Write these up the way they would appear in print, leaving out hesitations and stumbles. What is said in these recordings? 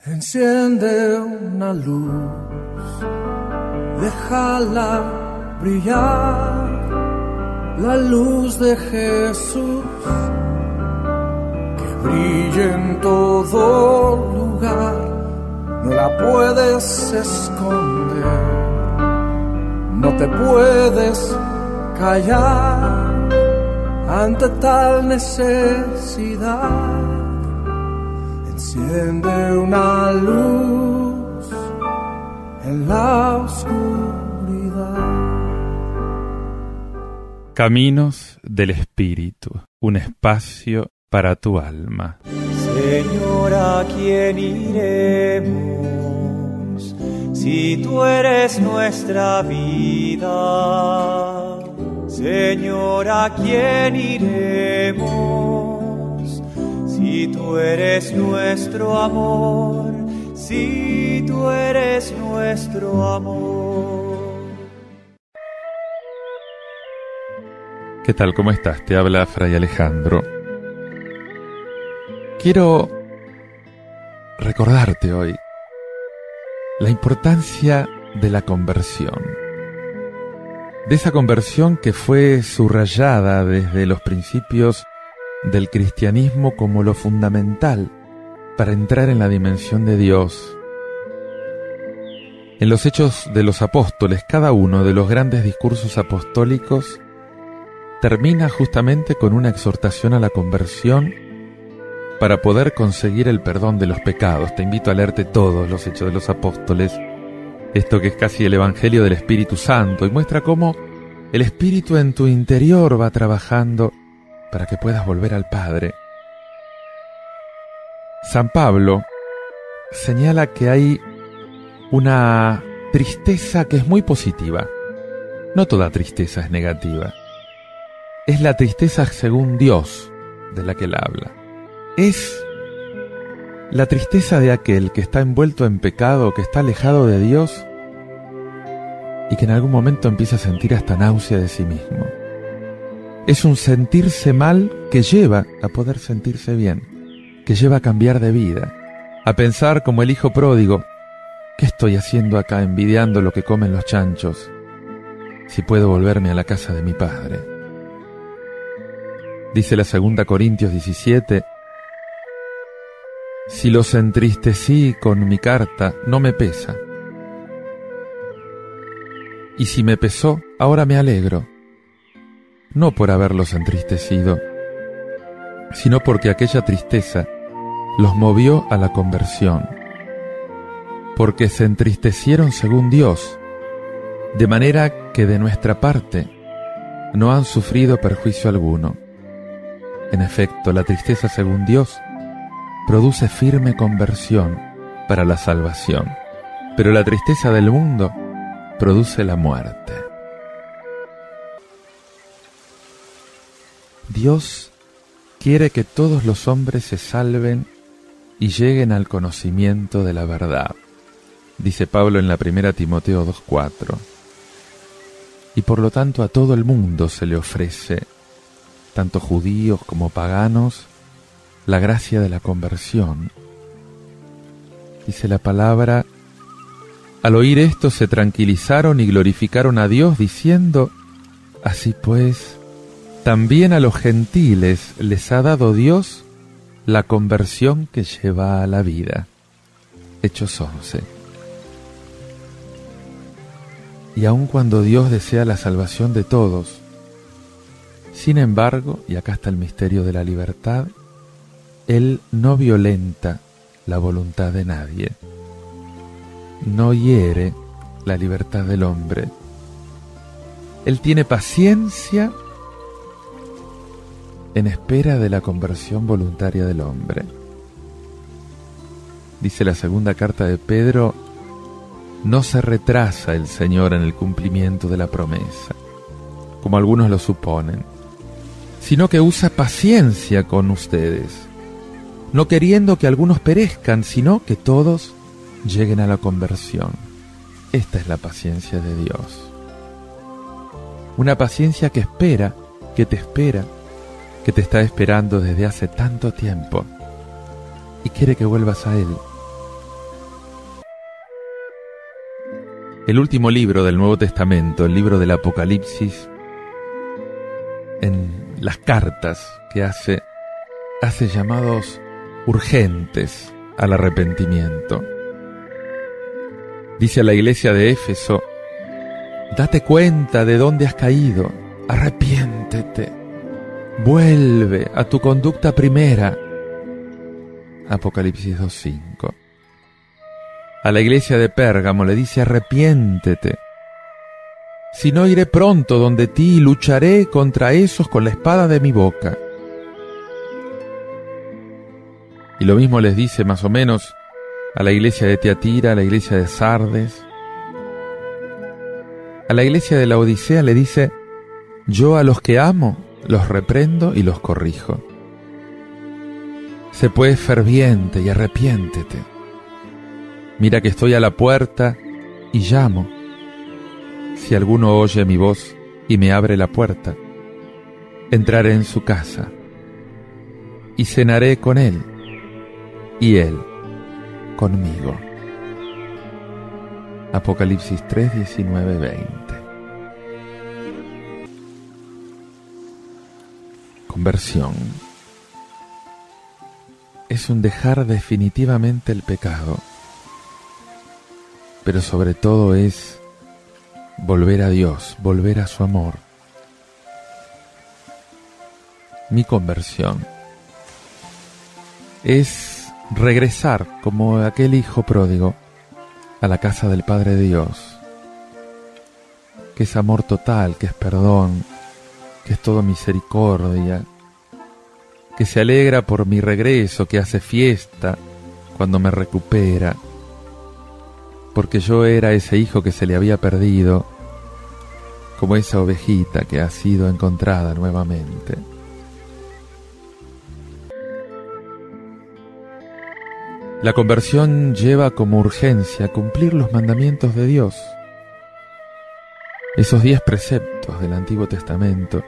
Enciende una luz, déjala brillar, la luz de Jesús, que brille en todo lugar, no la puedes esconder, no te puedes callar ante tal necesidad. Enciende una luz en la oscuridad. Caminos del Espíritu, un espacio para tu alma. Señor, ¿a quién iremos si tú eres nuestra vida? Señor, ¿a quién iremos si tú eres nuestro amor? Si tú eres nuestro amor. ¿Qué tal? ¿Cómo estás? Te habla Fray Alejandro. Quiero recordarte hoy la importancia de la conversión. De esa conversión que fue subrayada desde los principios del cristianismo como lo fundamental para entrar en la dimensión de Dios. En los Hechos de los Apóstoles, cada uno de los grandes discursos apostólicos termina justamente con una exhortación a la conversión para poder conseguir el perdón de los pecados. Te invito a leerte todos los Hechos de los Apóstoles, esto que es casi el Evangelio del Espíritu Santo, y muestra cómo el Espíritu en tu interior va trabajando para que puedas volver al Padre. San Pablo señala que hay una tristeza que es muy positiva. No toda tristeza es negativa. Es la tristeza según Dios de la que él habla. Es la tristeza de aquel que está envuelto en pecado, que está alejado de Dios y que en algún momento empieza a sentir hasta náusea de sí mismo. Es un sentirse mal que lleva a poder sentirse bien, que lleva a cambiar de vida, a pensar como el hijo pródigo: ¿qué estoy haciendo acá envidiando lo que comen los chanchos, si puedo volverme a la casa de mi padre? Dice la 2 Corintios 17: si los entristecí con mi carta, no me pesa. Y si me pesó, ahora me alegro, no por haberlos entristecido, sino porque aquella tristeza los movió a la conversión, porque se entristecieron según Dios, de manera que de nuestra parte no han sufrido perjuicio alguno. En efecto, la tristeza según Dios produce firme conversión para la salvación, pero la tristeza del mundo produce la muerte. Dios quiere que todos los hombres se salven y lleguen al conocimiento de la verdad, dice Pablo en la 1 Timoteo 2:4. Y por lo tanto a todo el mundo se le ofrece, tanto judíos como paganos, la gracia de la conversión. Dice la palabra: al oír esto se tranquilizaron y glorificaron a Dios, diciendo: así pues, también a los gentiles les ha dado Dios la conversión que lleva a la vida. Hechos 11. Y aun cuando Dios desea la salvación de todos, sin embargo, y acá está el misterio de la libertad, Él no violenta la voluntad de nadie, no hiere la libertad del hombre. Él tiene paciencia en espera de la conversión voluntaria del hombre. Dice la 2 carta de Pedro: no se retrasa el Señor en el cumplimiento de la promesa, como algunos lo suponen, sino que usa paciencia con ustedes, no queriendo que algunos perezcan, sino que todos lleguen a la conversión. Esta es la paciencia de Dios. Una paciencia que espera, que te espera, que te está esperando desde hace tanto tiempo y quiere que vuelvas a Él, el último libro del Nuevo Testamento, el libro del Apocalipsis, en las cartas que hace llamados urgentes al arrepentimiento. Dice a la iglesia de Éfeso: date cuenta de dónde has caído, arrepiéntete, vuelve a tu conducta primera. Apocalipsis 2:5. A la iglesia de Pérgamo le dice: arrepiéntete, si no iré pronto donde ti y lucharé contra esos con la espada de mi boca. Y lo mismo les dice más o menos a la iglesia de Tiatira, a la iglesia de Sardes. A la iglesia de Laodicea le dice: yo a los que amo los reprendo y los corrijo. Sé pues ferviente y arrepiéntete. Mira que estoy a la puerta y llamo. Si alguno oye mi voz y me abre la puerta, entraré en su casa y cenaré con él y él conmigo. Apocalipsis 3:19-20. Conversión es un dejar definitivamente el pecado, pero sobre todo es volver a Dios, volver a su amor. Mi conversión es regresar como aquel hijo pródigo a la casa del Padre Dios, que es amor total, que es perdón, que es todo misericordia, que se alegra por mi regreso, que hace fiesta cuando me recupera, porque yo era ese hijo que se le había perdido, como esa ovejita que ha sido encontrada nuevamente. La conversión lleva como urgencia cumplir los mandamientos de Dios, esos 10 preceptos del Antiguo Testamento,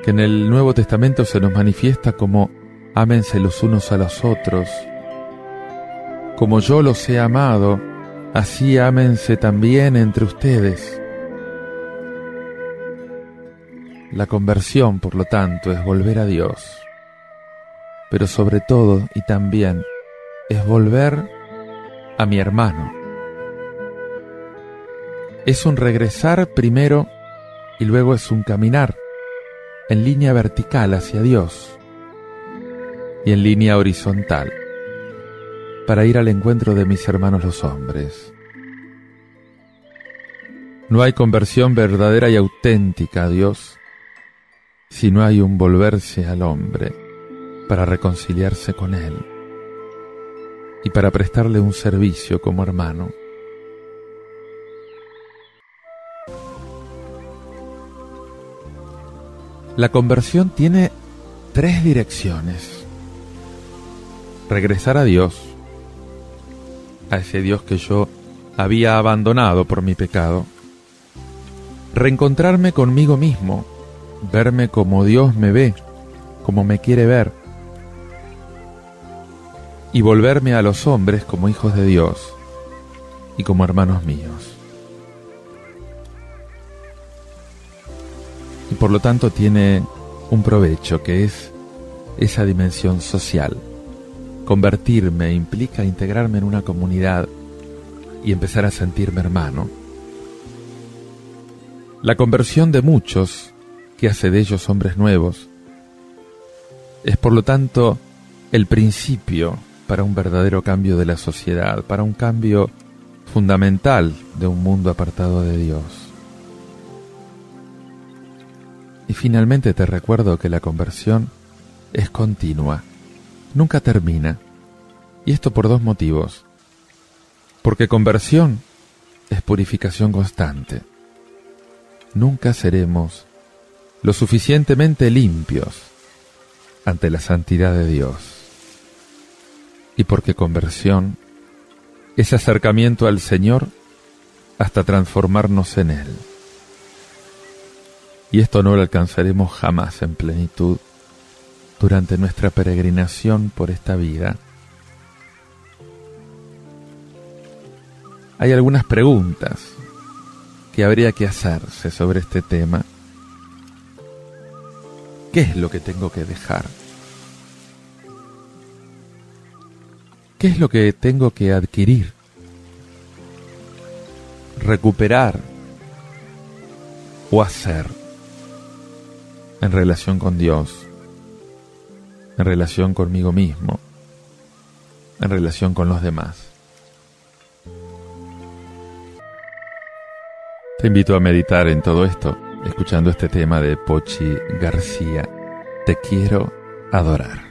que en el Nuevo Testamento se nos manifiesta como: ámense los unos a los otros, como yo los he amado, así ámense también entre ustedes. La conversión, por lo tanto, es volver a Dios, pero sobre todo y también es volver a mi hermano. Es un regresar primero y luego es un caminar en línea vertical hacia Dios y en línea horizontal para ir al encuentro de mis hermanos los hombres. No hay conversión verdadera y auténtica a Dios si no hay un volverse al hombre para reconciliarse con Él y para prestarle un servicio como hermano. La conversión tiene 3 direcciones: regresar a Dios, a ese Dios que yo había abandonado por mi pecado; reencontrarme conmigo mismo, verme como Dios me ve, como me quiere ver; y volverme a los hombres como hijos de Dios y como hermanos míos. Y por lo tanto tiene un provecho, que es esa dimensión social. Convertirme implica integrarme en una comunidad y empezar a sentirme hermano. La conversión de muchos, que hace de ellos hombres nuevos, es por lo tanto el principio para un verdadero cambio de la sociedad, para un cambio fundamental de un mundo apartado de Dios. Y finalmente te recuerdo que la conversión es continua, nunca termina. Y esto por 2 motivos. Porque conversión es purificación constante. Nunca seremos lo suficientemente limpios ante la santidad de Dios. Y porque conversión es acercamiento al Señor hasta transformarnos en Él. Y esto no lo alcanzaremos jamás en plenitud durante nuestra peregrinación por esta vida. hay algunas preguntas que habría que hacerse sobre este tema. ¿Qué es lo que tengo que dejar? ¿Qué es lo que tengo que adquirir? Recuperar o hacer en relación con Dios, en relación conmigo mismo, en relación con los demás. Te invito a meditar en todo esto, escuchando este tema de Pochi García, Te quiero adorar.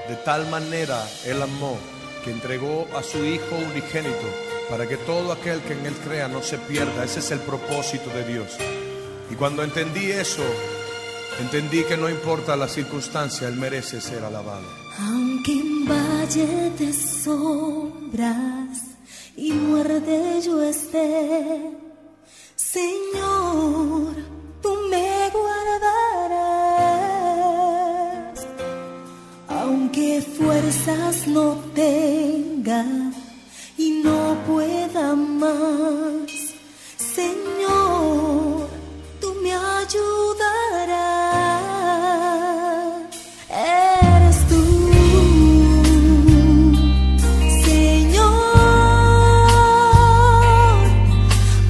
De tal manera Él amó que entregó a su Hijo unigénito para que todo aquel que en Él crea no se pierda. Ese es el propósito de Dios. Y cuando entendí eso, entendí que no importa la circunstancia, Él merece ser alabado. Aunque en valle de sombras y muerte yo esté, Señor, tú me guardarás. Aunque fuerzas no tenga y no pueda más, Señor, tú me ayudarás. Eres tú, Señor,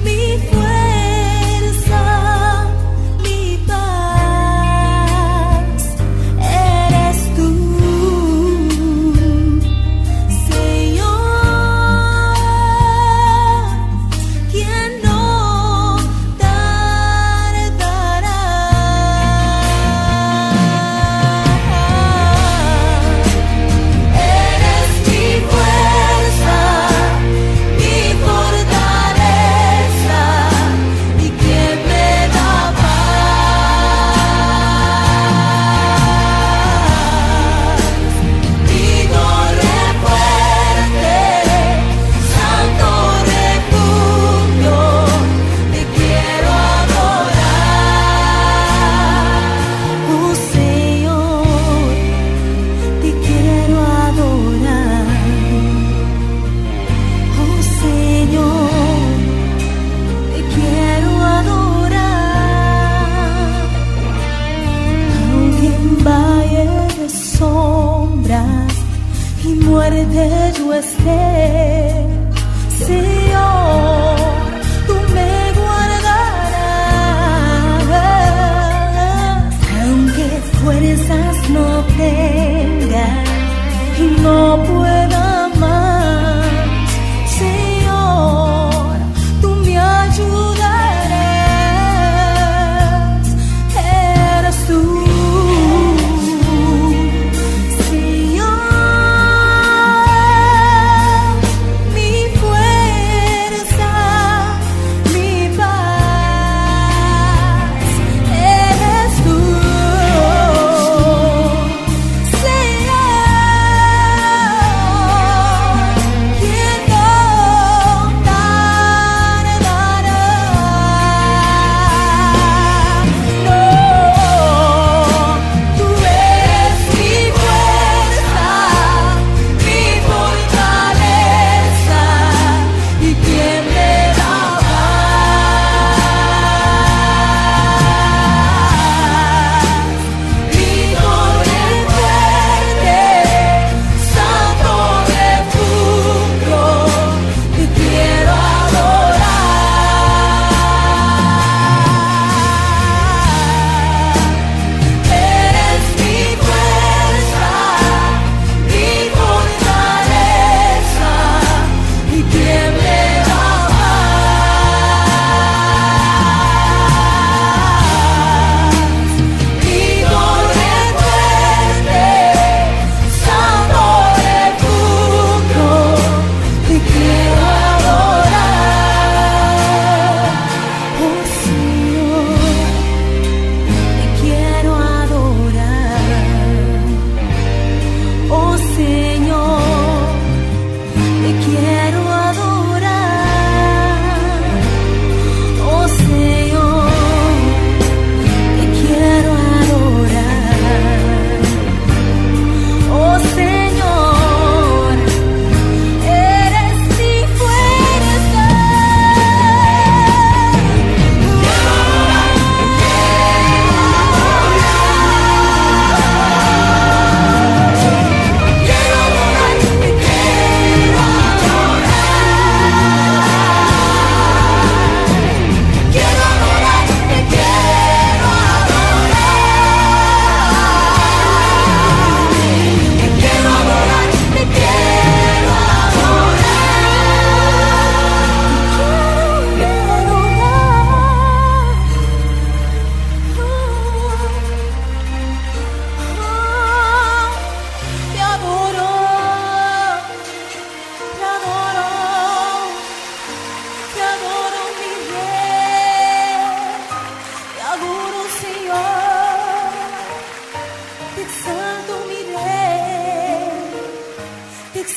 mi fuerza, mi paz. Eres tú, Señor, quien no tardará. Eres mi fuerza, mi fortaleza y quien me da paz. Mi torre fuerte, santo refugio, te quiero adorar. Oh Señor, te quiero adorar. Oh Señor, te quiero adorar. Aunque en valle de sombras y muerte yo esté, Señor, tú me guardarás. Aunque fuerzas no tenga y no pueda más, Señor, tú me ayudarás. Eres tú, Señor, mi fuerza,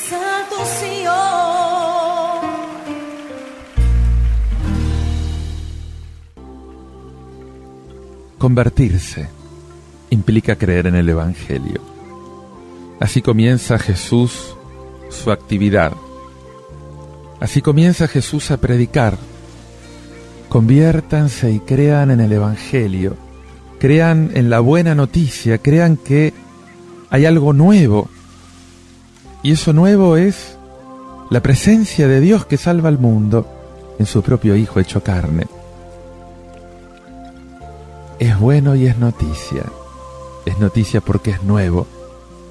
Santo Señor. Convertirse implica creer en el Evangelio. Así comienza Jesús su actividad. Así comienza Jesús a predicar. Conviértanse y crean en el Evangelio. Crean en la buena noticia. Crean que hay algo nuevo. Y eso nuevo es la presencia de Dios que salva al mundo en su propio Hijo hecho carne. Es bueno y es noticia. Es noticia porque es nuevo.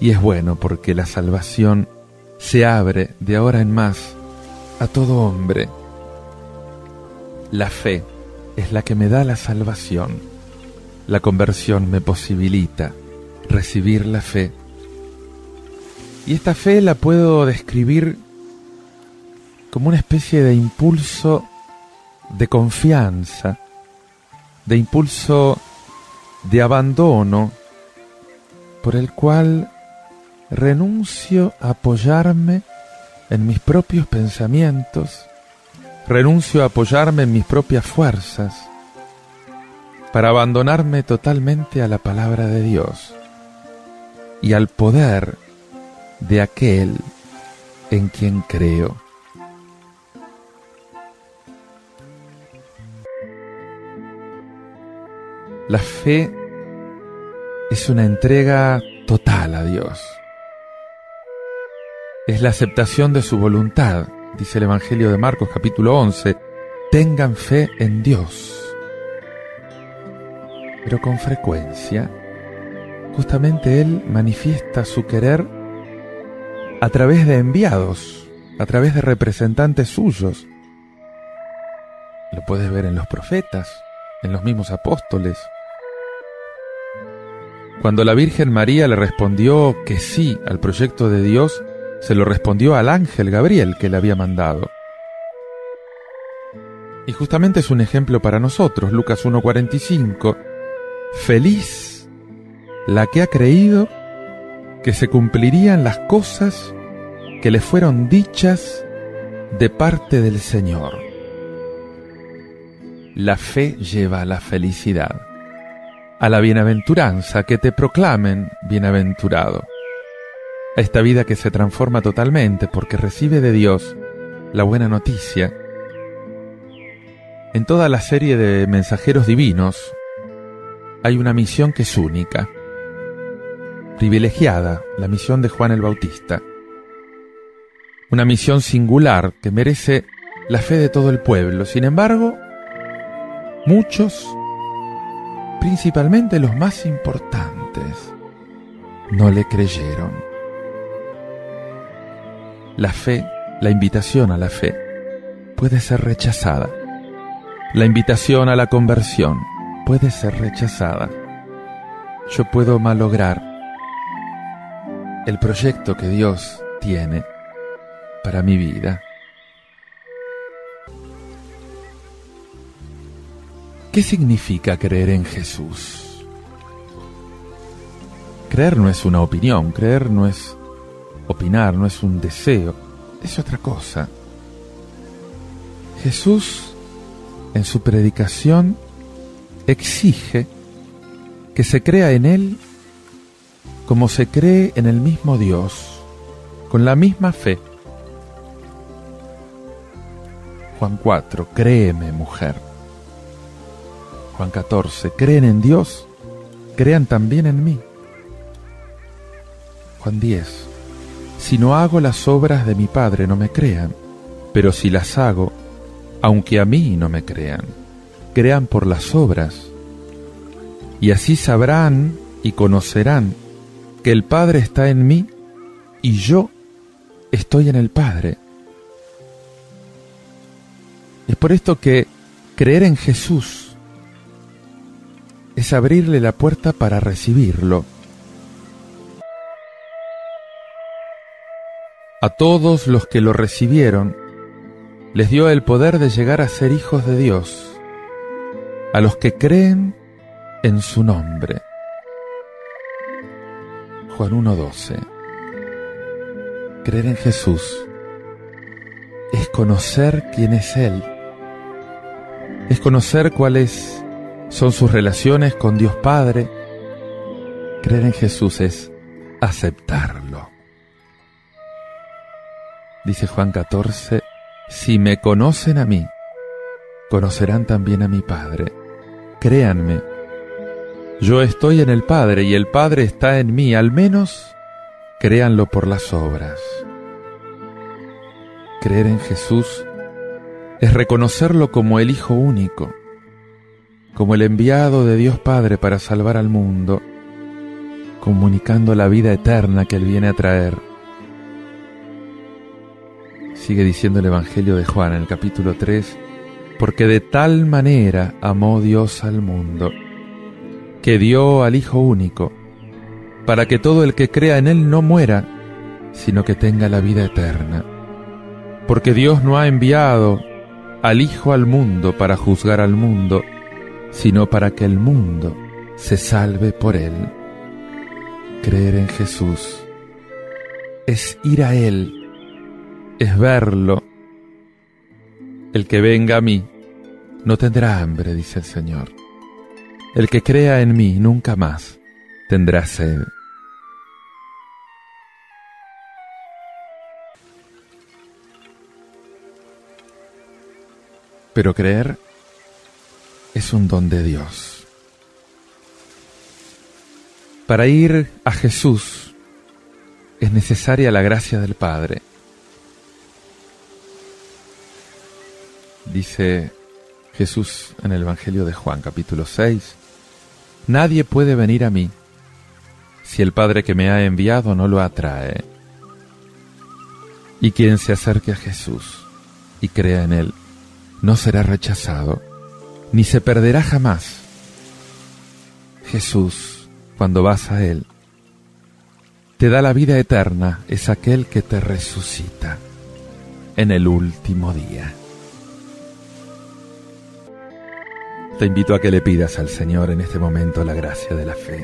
Y es bueno porque la salvación se abre de ahora en más a todo hombre. La fe es la que me da la salvación. La conversión me posibilita recibir la fe. Y esta fe la puedo describir como una especie de impulso de confianza, de impulso de abandono, por el cual renuncio a apoyarme en mis propios pensamientos, renuncio a apoyarme en mis propias fuerzas, para abandonarme totalmente a la palabra de Dios y al poder de aquel en quien creo. La fe es una entrega total a Dios. Es la aceptación de su voluntad, dice el Evangelio de Marcos capítulo 11. Tengan fe en Dios. Pero con frecuencia, justamente Él manifiesta su querer a través de enviados, a través de representantes suyos. Lo puedes ver en los profetas, en los mismos apóstoles. Cuando la Virgen María le respondió que sí al proyecto de Dios, se lo respondió al ángel Gabriel que le había mandado. Y justamente es un ejemplo para nosotros, Lucas 1:45. Feliz la que ha creído que se cumplirían las cosas que le fueron dichas de parte del Señor. La fe lleva a la felicidad, a la bienaventuranza, que te proclamen bienaventurado, a esta vida que se transforma totalmente porque recibe de Dios la buena noticia. En toda la serie de mensajeros divinos hay una misión que es única, privilegiada, la misión de Juan el Bautista. Una misión singular que merece la fe de todo el pueblo. Sin embargo, muchos, principalmente los más importantes, no le creyeron. La fe, la invitación a la fe, puede ser rechazada. La invitación a la conversión puede ser rechazada. Yo puedo malograr el proyecto que Dios tiene para mi vida. ¿Qué significa creer en Jesús? Creer no es una opinión, creer no es opinar, no es un deseo, es otra cosa. Jesús, en su predicación, exige que se crea en Él como se cree en el mismo Dios, con la misma fe. Juan 4, créeme, mujer. Juan 14, creen en Dios, crean también en mí. Juan 10, si no hago las obras de mi Padre no me crean, pero si las hago, aunque a mí no me crean, crean por las obras, y así sabrán y conocerán que el Padre está en mí y yo estoy en el Padre. Es por esto que creer en Jesús es abrirle la puerta para recibirlo. A todos los que lo recibieron, les dio el poder de llegar a ser hijos de Dios, a los que creen en su nombre. Juan 1:12. Creer en Jesús es conocer quién es Él, es conocer cuáles son sus relaciones con Dios Padre. Creer en Jesús es aceptarlo. Dice Juan 14, si me conocen a mí, conocerán también a mi Padre. Créanme, yo estoy en el Padre y el Padre está en mí, al menos créanlo por las obras. Creer en Jesús es reconocerlo como el Hijo único, como el enviado de Dios Padre para salvar al mundo, comunicando la vida eterna que Él viene a traer. Sigue diciendo el Evangelio de Juan en el capítulo 3, porque de tal manera amó Dios al mundo, que dio al Hijo único, para que todo el que crea en Él no muera, sino que tenga la vida eterna. Porque Dios no ha enviado al Hijo al mundo para juzgar al mundo, sino para que el mundo se salve por Él. Creer en Jesús es ir a Él, es verlo. El que venga a mí no tendrá hambre, dice el Señor. El que crea en mí nunca más tendrá sed. Pero creer es un don de Dios. Para ir a Jesús es necesaria la gracia del Padre. Dice Jesús en el Evangelio de Juan, capítulo 6, nadie puede venir a mí si el Padre que me ha enviado no lo atrae. Y quien se acerque a Jesús y crea en Él, no será rechazado, ni se perderá jamás. Jesús, cuando vas a Él, te da la vida eterna, es aquel que te resucita en el último día. Te invito a que le pidas al Señor en este momento la gracia de la fe.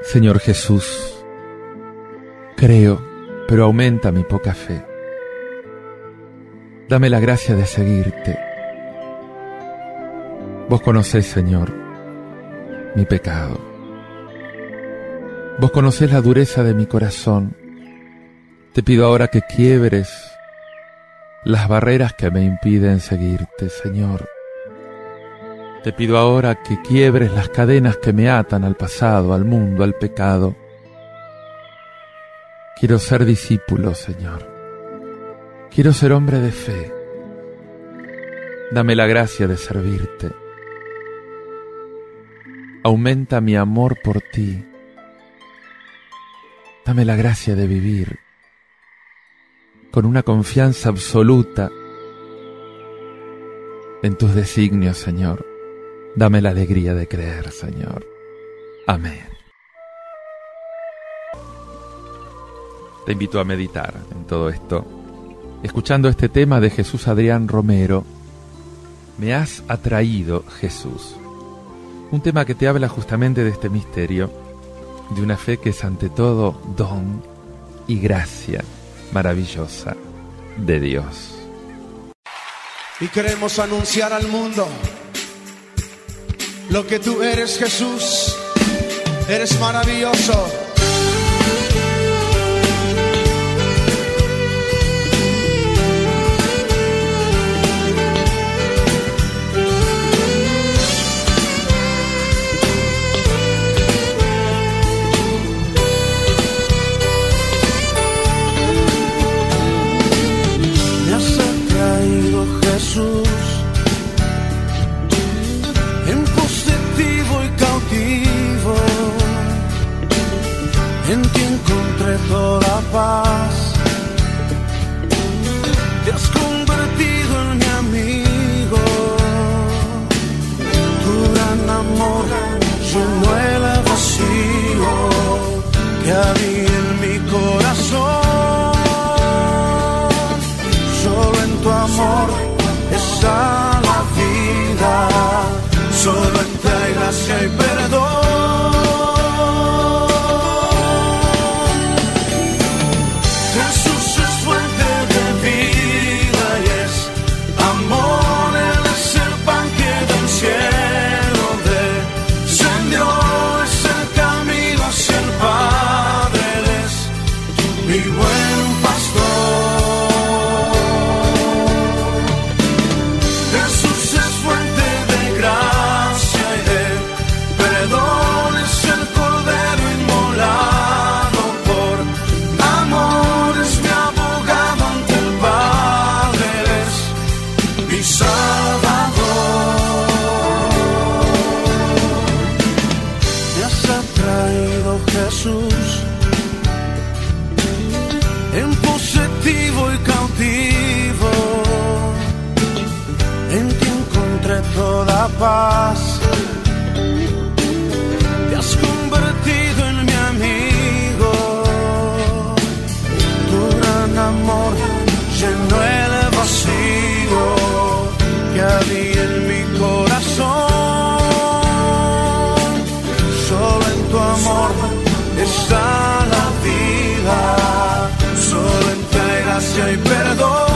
Señor Jesús, creo, pero aumenta mi poca fe. Dame la gracia de seguirte. Vos conocés, Señor, mi pecado. Vos conocés la dureza de mi corazón. Te pido ahora que quiebres las barreras que me impiden seguirte, Señor. Te pido ahora que quiebres las cadenas que me atan al pasado, al mundo, al pecado. Quiero ser discípulo, Señor. Quiero ser hombre de fe. Dame la gracia de servirte. Aumenta mi amor por ti. Dame la gracia de vivir con una confianza absoluta en tus designios, Señor. Dame la alegría de creer, Señor. Amén. Te invito a meditar en todo esto, escuchando este tema de Jesús Adrián Romero, Me has atraído, Jesús. Un tema que te habla justamente de este misterio, de una fe que es ante todo don y gracia maravillosa de Dios. Y queremos anunciar al mundo lo que tú eres, Jesús. Eres maravilloso. Jesús, en positivo y cautivo, en ti encontré toda paz. Te has convertido en mi amigo, tu gran amor llenó el vacío que había en mi corazón. Solo en tu amor está la vida, solo en ti hay gracia y perdón. la paz. Te has convertido en mi amigo. Tu gran amor llenó el vacío que había en mi corazón. Solo en tu amor está la vida. Solo en ti hay gracia y perdón.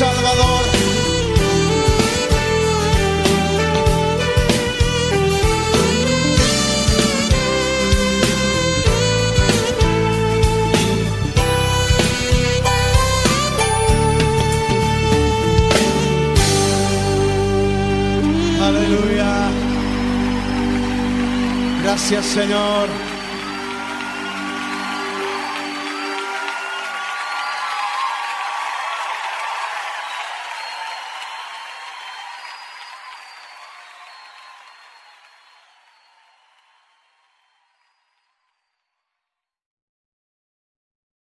Salvador. Aleluya. Gracias, Señor.